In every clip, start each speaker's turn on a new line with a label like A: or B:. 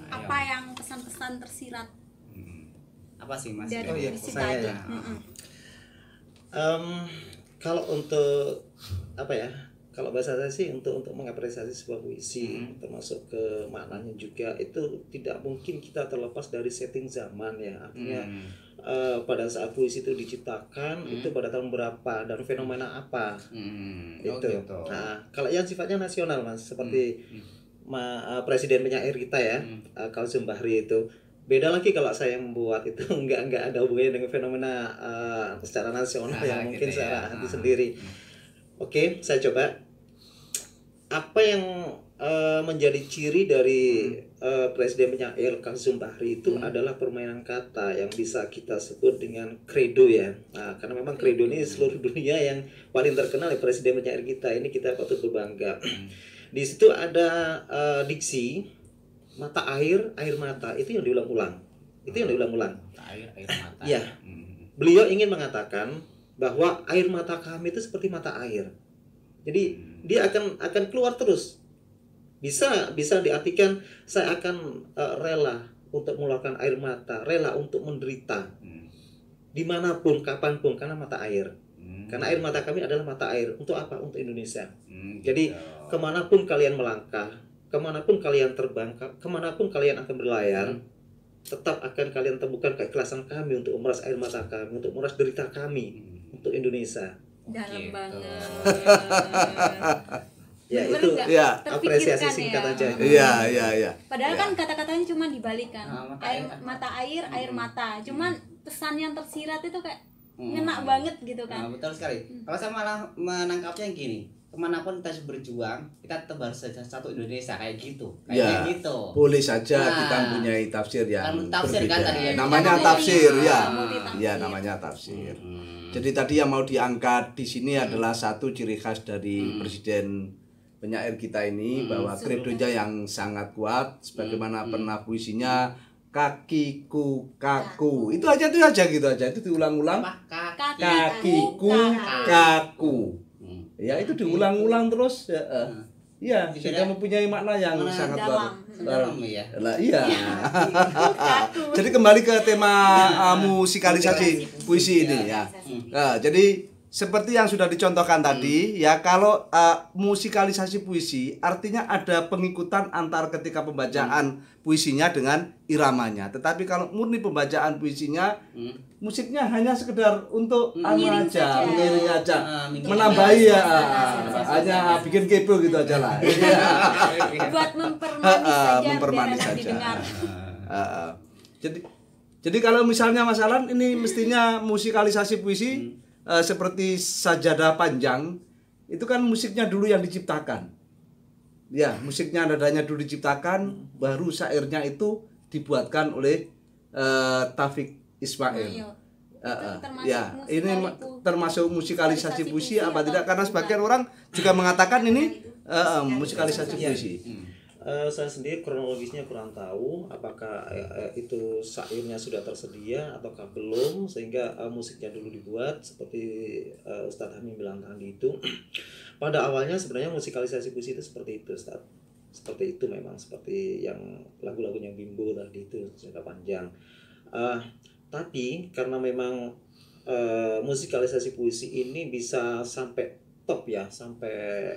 A: Apa yang pesan-pesan tersirat
B: apa sih Mas
A: dari puisi tadi?
C: Ya. Kalau untuk apa ya? Kalau bahasa saya sih untuk mengapresiasi sebuah puisi, termasuk ke maknanya juga, itu tidak mungkin kita terlepas dari setting zaman ya. Artinya pada saat puisi itu diciptakan itu pada tahun berapa dan fenomena apa itu.
B: Gitu.
C: Nah, kalau yang sifatnya nasional Mas, seperti presiden penyair kita ya, Kalsum Bahri itu. Beda lagi kalau saya yang membuat itu nggak ada hubungannya dengan fenomena secara nasional yang mungkin
B: gitu
C: secara hati sendiri. Oke, saya coba. Apa yang menjadi ciri dari presiden penyair Kalsum Bahri itu adalah permainan kata yang bisa kita sebut dengan kredo ya. Nah, karena memang kredo ini seluruh dunia yang paling terkenal ya, presiden penyair kita ini kita patut berbangga. Di situ ada diksi mata air mata, itu yang diulang-ulang. Itu yang diulang-ulang.
B: Air mata.
C: Ya. Beliau ingin mengatakan bahwa air mata kami itu seperti mata air. Jadi dia akan keluar terus. Bisa diartikan saya akan rela untuk mengeluarkan air mata, rela untuk menderita. Dimanapun, kapanpun, karena mata air. Karena air mata kami adalah mata air. Untuk apa? Untuk Indonesia. Jadi kemanapun kalian melangkah, kemanapun kalian terbang, kemanapun kalian akan berlayar, tetap akan kalian temukan keikhlasan kami untuk memeras air mata kami, untuk memeras derita kami untuk Indonesia.
A: Dalam banget.
C: Ya
A: Bener
C: itu
A: nggak?
C: ya apresiasi singkat
A: ya.
C: aja.
D: Iya.
A: Padahal kan kata-katanya cuma dibalikan.
B: Mata
A: Air
B: air,
A: mata air, air mata. Cuman pesan yang tersirat itu kayak ngena banget gitu kan.
B: Betul sekali. Kalau saya malah menangkapnya yang gini, kemanapun kita berjuang, kita tetap harus satu Indonesia kayak gitu. Kayak gitu.
D: Boleh saja kita mempunyai tafsir yang
B: tafsir
D: berbeda.
B: kan tadi ya.
D: Namanya tafsir ya.
A: Multitafsir.
D: Ya, namanya tafsir. Jadi tadi yang mau diangkat di sini adalah satu ciri khas dari presiden penyair kita ini, bahwa kredonya yang sangat kuat, sebagaimana pernah puisinya kakiku kaku. Itu aja gitu aja, itu diulang-ulang. Kakiku kaku. Ya, itu diulang-ulang terus ya. Iya, sehingga mempunyai makna yang sangat
B: dalam ya.
D: Lah iya. Jadi kembali ke tema musikalisasi puisi ini ya. Nah, jadi seperti yang sudah dicontohkan tadi ya, kalau musikalisasi puisi artinya ada pengikutan antar ketika pembacaan puisinya dengan iramanya. Tetapi kalau murni pembacaan puisinya, musiknya hanya sekedar untuk mengiring aja, menambahi ya, hanya bikin kepo gitu aja lah.
A: Buat mempermanis saja,
D: saja.
A: didengar.
D: Jadi kalau misalnya Mas Alan ini mestinya musikalisasi puisi seperti Sajadah Panjang, itu kan musiknya dulu yang diciptakan. Ya, musiknya nadanya dulu diciptakan, baru syairnya itu dibuatkan oleh Taufik Ismail. Ya, ini termasuk musikalisasi puisi apa tidak? Karena sebagian orang juga mengatakan ini musikalisasi puisi.
C: Saya sendiri kronologisnya kurang tahu apakah itu syairnya sudah tersedia ataukah belum, sehingga musiknya dulu dibuat seperti Ustadz Hamim bilang tadi itu. Pada awalnya sebenarnya musikalisasi puisi itu seperti itu, Ustadz. Seperti itu memang, seperti yang lagu-lagunya Bimbo tadi itu, Sajadah Panjang. Tapi karena memang musikalisasi puisi ini bisa sampai top ya, sampai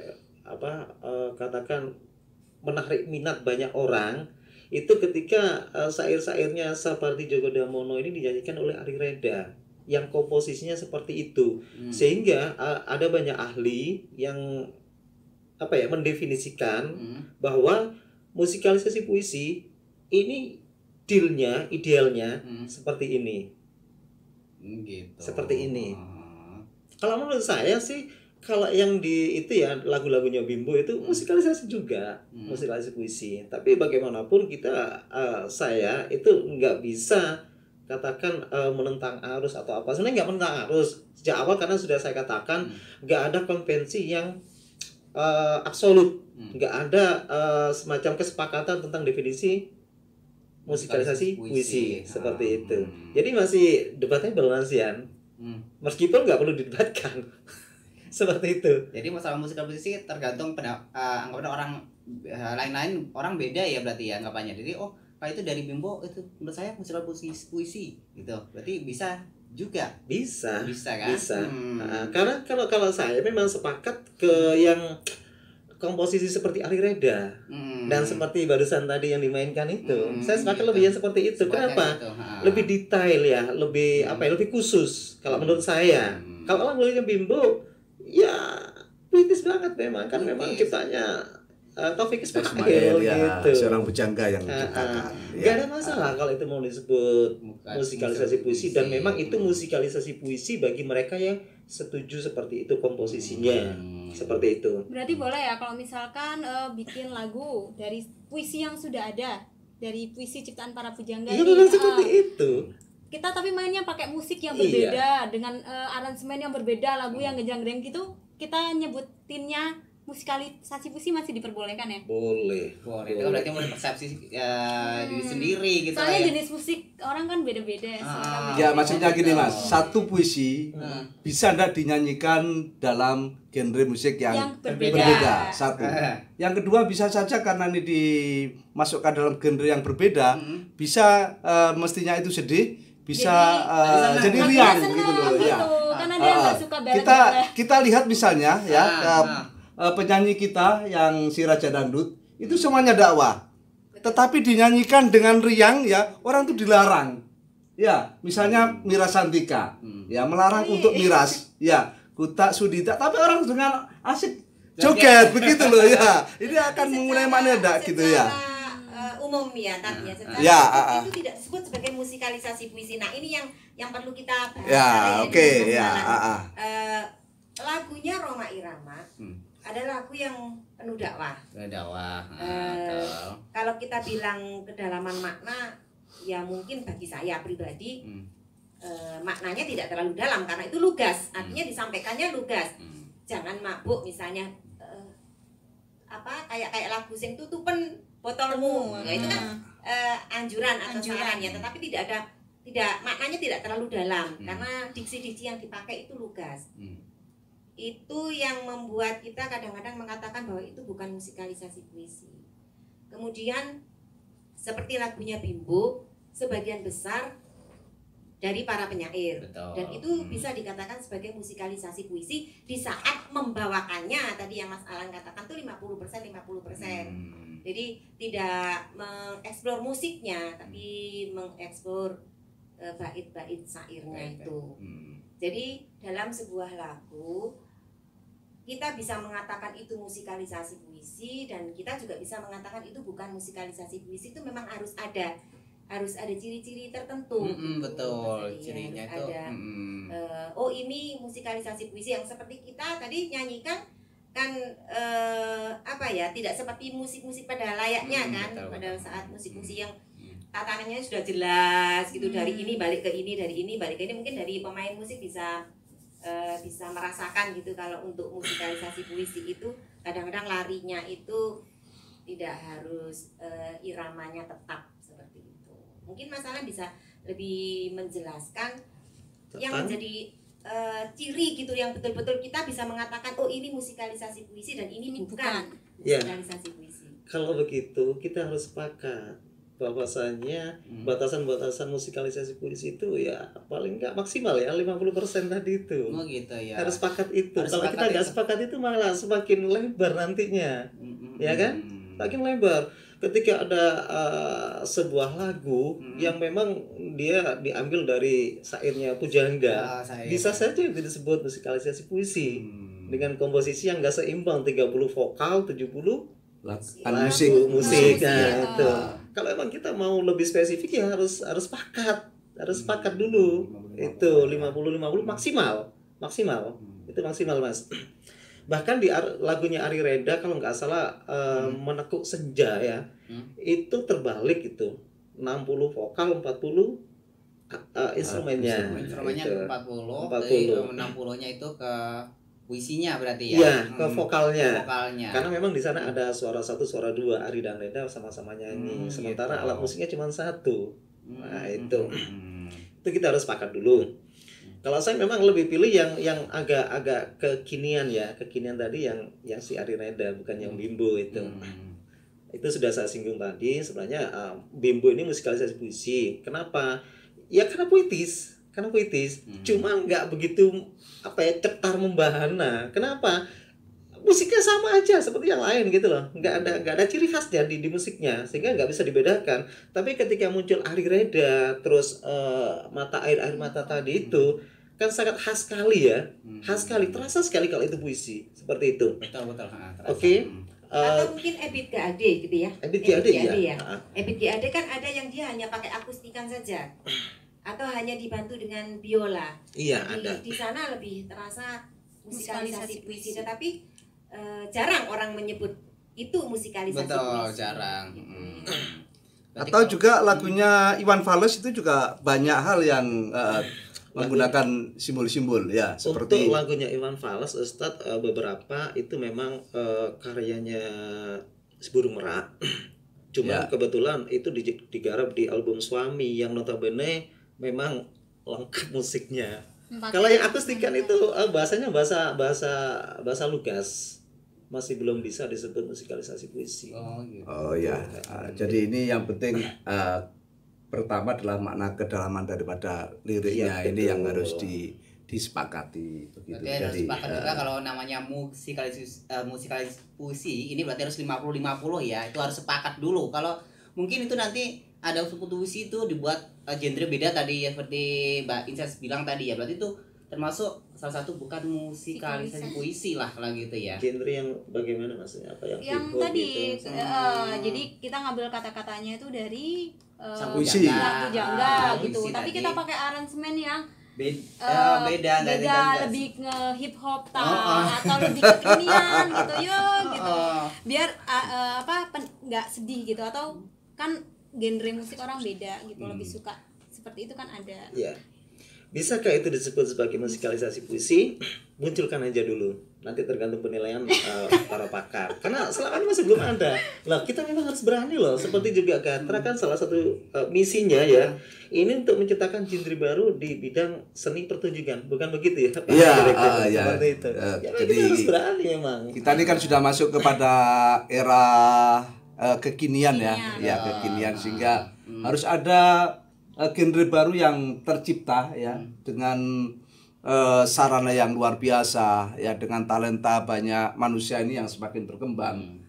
C: katakan menarik minat banyak orang, itu ketika syair-syairnya Sapardi Djoko Damono ini dinyanyikan oleh Ari Reda yang komposisinya seperti itu. Sehingga ada banyak ahli yang mendefinisikan bahwa musikalisasi puisi ini idealnya seperti ini.
B: Gitu.
C: Seperti ini. Kalau menurut saya sih, kalau yang di itu ya lagu-lagunya Bimbo itu musikalisasi juga, musikalisasi puisi. Tapi bagaimanapun saya itu nggak bisa katakan menentang arus atau apa. Sebenarnya nggak menentang arus sejak awal, karena sudah saya katakan nggak ada konvensi yang absolut, nggak ada semacam kesepakatan tentang definisi musikalisasi puisi seperti itu. Jadi masih debatnya berlansian, meskipun nggak perlu didebatkan. Seperti itu.
B: Jadi masalah musikal puisi tergantung anggapan orang lain-lain orang beda ya berarti ya anggapannya. Jadi kalau itu dari Bimbo itu menurut saya musikal puisi gitu. Berarti bisa juga.
C: Bisa
B: kan?
C: Bisa. Karena kalau saya memang sepakat ke yang komposisi seperti Ali Reda dan seperti barusan tadi yang dimainkan itu. Saya sepakat lebih yang seperti itu. Kenapa? Lebih detail ya, lebih lebih khusus kalau menurut saya. Kalau lagunya Bimbo ya puitis banget memang kan memang ciptanya Taufik Ismail
D: ya,
C: gitu.
D: seorang bujangga yang menciptakan.
C: Gak ada masalah kalau itu mau disebut musikalisasi puisi dan memang itu musikalisasi puisi bagi mereka yang setuju seperti itu komposisinya. Seperti itu.
A: Berarti boleh ya kalau misalkan bikin lagu dari puisi yang sudah ada, dari puisi ciptaan para pujangga ini.
C: Seperti itu.
A: Kita tapi mainnya pakai musik yang berbeda dengan aransemen yang berbeda, lagu yang genjang-genjang gitu, kita nyebutinnya musikalisasi puisi masih diperbolehkan ya?
C: Boleh.
B: Itu kan berarti mau persepsi diri sendiri gitu.
A: Soalnya jenis musik orang kan beda-beda.
D: Ya maksudnya gini Mas, satu puisi bisa ndak dinyanyikan dalam genre musik yang berbeda. Satu. Yang kedua bisa saja karena ini dimasukkan dalam genre yang berbeda, bisa mestinya itu sedih, bisa jadi riang gitu loh ya.
A: Karena dia nggak suka bela-bela.
D: Kita lihat misalnya ya penyanyi kita yang si Raja Dangdut itu semuanya dakwah. Tetapi dinyanyikan dengan riang ya, orang itu dilarang. Ya, misalnya Miras Santika. Ya, melarang untuk miras. Ya, Kuta Sudita, tapi orang dengan asik joget begitu loh ya. Ini akan memulai mana enggak gitu ya.
E: Umum ya tadi ya, secara itu tidak disebut sebagai musikalisasi puisi. Nah ini yang perlu kita bahas.
D: Ya, oke ya.
E: Lagunya Rhoma Irama ada lagu yang penuh dakwah. Kalau kita bilang kedalaman makna, ya mungkin bagi saya pribadi maknanya tidak terlalu dalam karena itu lugas, artinya disampaikannya lugas. Jangan mabuk misalnya, kayak lagu sing tutupen botolmu, nah, itu kan anjuran atau saran ya, tetapi maknanya tidak terlalu dalam karena diksi-diksi yang dipakai itu lugas. Itu yang membuat kita kadang-kadang mengatakan bahwa itu bukan musikalisasi puisi. Kemudian seperti lagunya Bimbo, sebagian besar dari para penyair.
B: Betul.
E: Dan itu bisa dikatakan sebagai musikalisasi puisi di saat membawakannya. Tadi yang Mas Alan katakan tuh 50%. Jadi tidak mengeksplor musiknya, tapi mengeksplor bait-bait syairnya itu. Jadi dalam sebuah lagu kita bisa mengatakan itu musikalisasi puisi dan kita juga bisa mengatakan itu bukan musikalisasi puisi. Itu memang harus ada ciri-ciri tertentu.
B: Betul, cirinya itu
E: ada. Ini musikalisasi puisi yang seperti kita tadi nyanyikan kan tidak seperti musik-musik pada layaknya kan. Pada saat musik-musik yang tatanannya sudah jelas gitu, dari ini balik ke ini, dari ini balik ke ini, mungkin dari pemain musik bisa merasakan gitu. Kalau untuk musikalisasi puisi itu kadang-kadang larinya itu tidak harus iramanya tetap seperti itu. Mungkin masalah bisa lebih menjelaskan yang menjadi ciri gitu yang betul-betul kita bisa mengatakan ini musikalisasi puisi dan ini bukan musikalisasi puisi.
C: Kalau begitu kita harus sepakat bahwasanya batasan-batasan musikalisasi puisi itu ya paling nggak maksimal ya 50% tadi itu.
B: Gitu ya.
C: Harus sepakat itu. Kalau kita nggak sepakat itu malah semakin lebar nantinya, ya kan? Semakin lebar. Ketika ada sebuah lagu yang memang dia diambil dari syairnya pujangga, bisa saja itu disebut musikalisasi puisi dengan komposisi yang nggak seimbang, 30 vokal, 70 musik. Nah, itu. Kalau emang kita mau lebih spesifik ya harus sepakat dulu. Itu 50-50 maksimal. Itu maksimal, Mas. Bahkan di lagunya Ari Reda kalau nggak salah Menekuk Senja ya. Itu terbalik itu. 60 vokal, 40 instrumennya.
B: Instrumennya
C: itu.
B: 40. 60-nya itu ke puisinya berarti ya?
C: Iya, ke vokalnya.
B: Karena
C: memang di sana ada suara 1, suara 2, Ari dan Reda sama-sama nyanyi. Sementara alat musiknya cuma 1. Nah, itu. Itu kita harus sepakat dulu. Kalau saya memang lebih pilih yang agak kekinian ya, kekinian tadi yang si Ari Reda, bukan yang Bimbo itu. Itu sudah saya singgung tadi. Sebenarnya Bimbo ini musikalisasi puisi. Kenapa? Ya karena puitis, Cuma nggak begitu cetar membahana. Kenapa? Musiknya sama aja seperti yang lain gitu loh, nggak ada ciri khasnya di musiknya, sehingga nggak bisa dibedakan. Tapi ketika muncul Ari Reda, terus mata air mata tadi itu kan sangat khas sekali ya, khas sekali, terasa sekali kalau itu puisi seperti itu.
B: Betul.
C: Oke.
E: Atau mungkin Ebit GAD gitu ya.
C: Ebit GAD ya.
E: Ebit GAD kan ada yang dia hanya pakai akustikan saja, atau hanya dibantu dengan biola.
C: Iya,
E: ada. Di sana lebih terasa musikalisasi puisi, tetapi jarang orang menyebut itu musikalisasi
B: betul,
E: puisi.
B: Jarang.
D: Atau juga lagunya Iwan Fals itu juga banyak hal yang menggunakan simbol-simbol ya, seperti
C: untuk lagunya Iwan Fals, Ustadz, beberapa itu memang karyanya Burung Merak. Cuma kebetulan itu digarap di album Suami yang notabene memang lengkap musiknya. Kalau yang akustikan itu bahasanya bahasa lugas, masih belum bisa disebut musikalisasi puisi.
D: Oh ya. Jadi ini yang penting pertama adalah makna kedalaman daripada liriknya, ini yang harus disepakati begitu.
B: Berarti harus sepakat juga kalau namanya musikalisasi puisi ini berarti harus 50-50 ya. Itu harus sepakat dulu. Kalau mungkin itu nanti ada puisi itu dibuat genre beda tadi ya, seperti Mbak Inces bilang tadi ya, berarti itu termasuk salah satu bukan musikalisasi puisi lah kalau gitu ya.
C: Genre yang bagaimana maksudnya? Apa
A: yang tadi gitu. Jadi kita ngambil kata-katanya itu dari
D: puisi,
A: lagu jangga gitu, tapi kita pakai aransemen yang
B: beda
A: lebih nge hip hop atau lebih kekinian gitu gitu. Biar nggak sedih gitu, atau kan genre musik orang beda gitu, lebih suka seperti itu kan ada.
C: Iya. Bisakah itu disebut sebagai musikalisasi puisi? Munculkan aja dulu. Nanti tergantung penilaian para pakar. Karena selama ini masih belum ada. Lah kita memang harus berani loh. Seperti juga Gatra kan salah satu misinya ya. Ini untuk menciptakan genre baru di bidang seni pertunjukan. Bukan begitu ya?
D: Iya.
C: Seperti itu. Jadi kita harus berani memang.
D: Kita ini kan sudah masuk kepada era kekinian ya, kekinian, sehingga harus ada genre baru yang tercipta ya, dengan sarana yang luar biasa ya, dengan talenta banyak manusia ini yang semakin berkembang,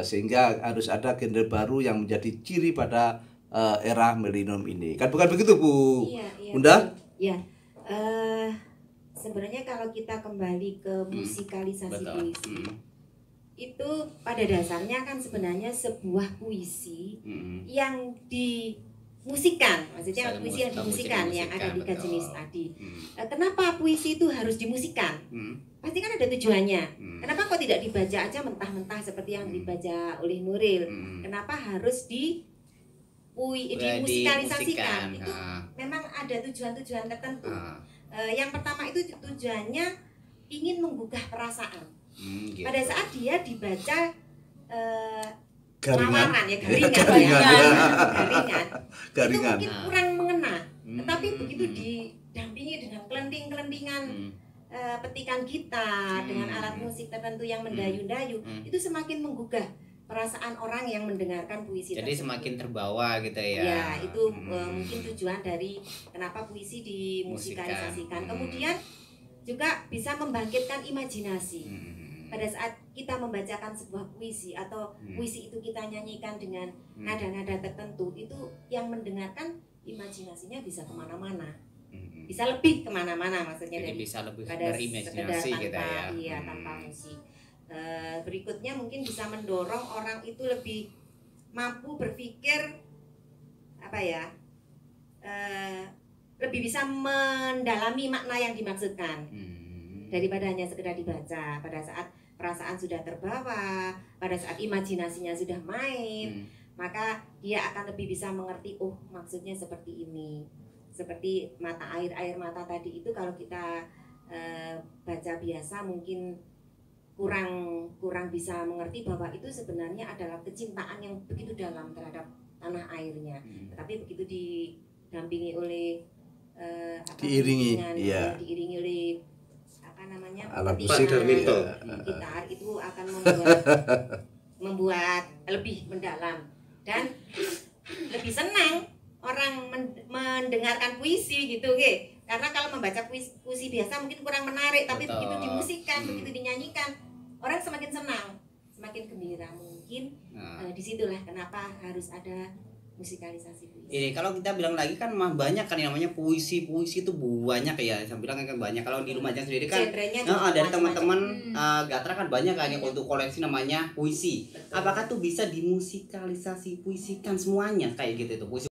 D: sehingga harus ada genre baru yang menjadi ciri pada era milenium ini. Kan bukan begitu Bu Bunda?
E: Iya. Sebenarnya kalau kita kembali ke musikalisasi puisi, itu pada dasarnya kan sebenarnya sebuah puisi yang dimusikan, maksudnya puisi yang dimusikan yang ada 3 jenis tadi. Kenapa puisi itu harus dimusikan? Pasti kan ada tujuannya. Kenapa kok tidak dibaca aja mentah-mentah seperti yang dibaca oleh Nuril? Kenapa harus dimusikalisasikan? Itu memang ada tujuan-tujuan tertentu. Yang pertama itu tujuannya ingin menggugah perasaan. Gitu. Pada saat dia dibaca lamaran ya, garingan. Itu mungkin kurang mengena. Tetapi begitu didampingi dengan kelenting-kelentingan petikan gitar dengan alat musik tertentu yang mendayu-dayu, itu semakin menggugah perasaan orang yang mendengarkan puisi. Jadi
B: semakin terbawa gitu ya.
E: Ya, itu mungkin tujuan dari kenapa puisi dimusikalisasikan. Kemudian juga bisa membangkitkan imajinasi. Pada saat kita membacakan sebuah puisi atau puisi itu kita nyanyikan dengan nada-nada tertentu, itu yang mendengarkan imajinasinya bisa kemana-mana, bisa lebih kemana-mana, maksudnya.
B: Jadi
E: dari
B: bisa lebih
E: pada
B: berimajinasi gitu ya.
E: Iya, tanpa musik. Berikutnya mungkin bisa mendorong orang itu lebih mampu berpikir lebih bisa mendalami makna yang dimaksudkan. Daripada hanya sekedar dibaca. Pada saat perasaan sudah terbawa, pada saat imajinasinya sudah main, maka dia akan lebih bisa mengerti, oh maksudnya seperti ini. Seperti mata air mata tadi itu, kalau kita baca biasa mungkin kurang bisa mengerti bahwa itu sebenarnya adalah kecintaan yang begitu dalam terhadap tanah airnya. Tetapi begitu didampingi oleh
D: diiringi,
E: diiringi oleh apa namanya
D: alat
C: musik
E: gitar itu akan membuat lebih mendalam dan lebih senang orang mendengarkan puisi gitu, karena kalau membaca puisi biasa mungkin kurang menarik, tapi begitu dimusikkan, begitu dinyanyikan, orang semakin senang, semakin gembira. Mungkin disitulah kenapa harus ada musikalisasi puisi.
B: Ini kalau kita bilang lagi kan mah banyak kan yang namanya puisi itu banyak ya. Saya bilang kan banyak. Kalau di Lumajang sendiri kan dari teman-teman Gatra kan banyak kan yang untuk koleksi namanya puisi. Betul. Apakah tuh bisa dimusikalisasi puisikan semuanya kayak gitu itu puisi?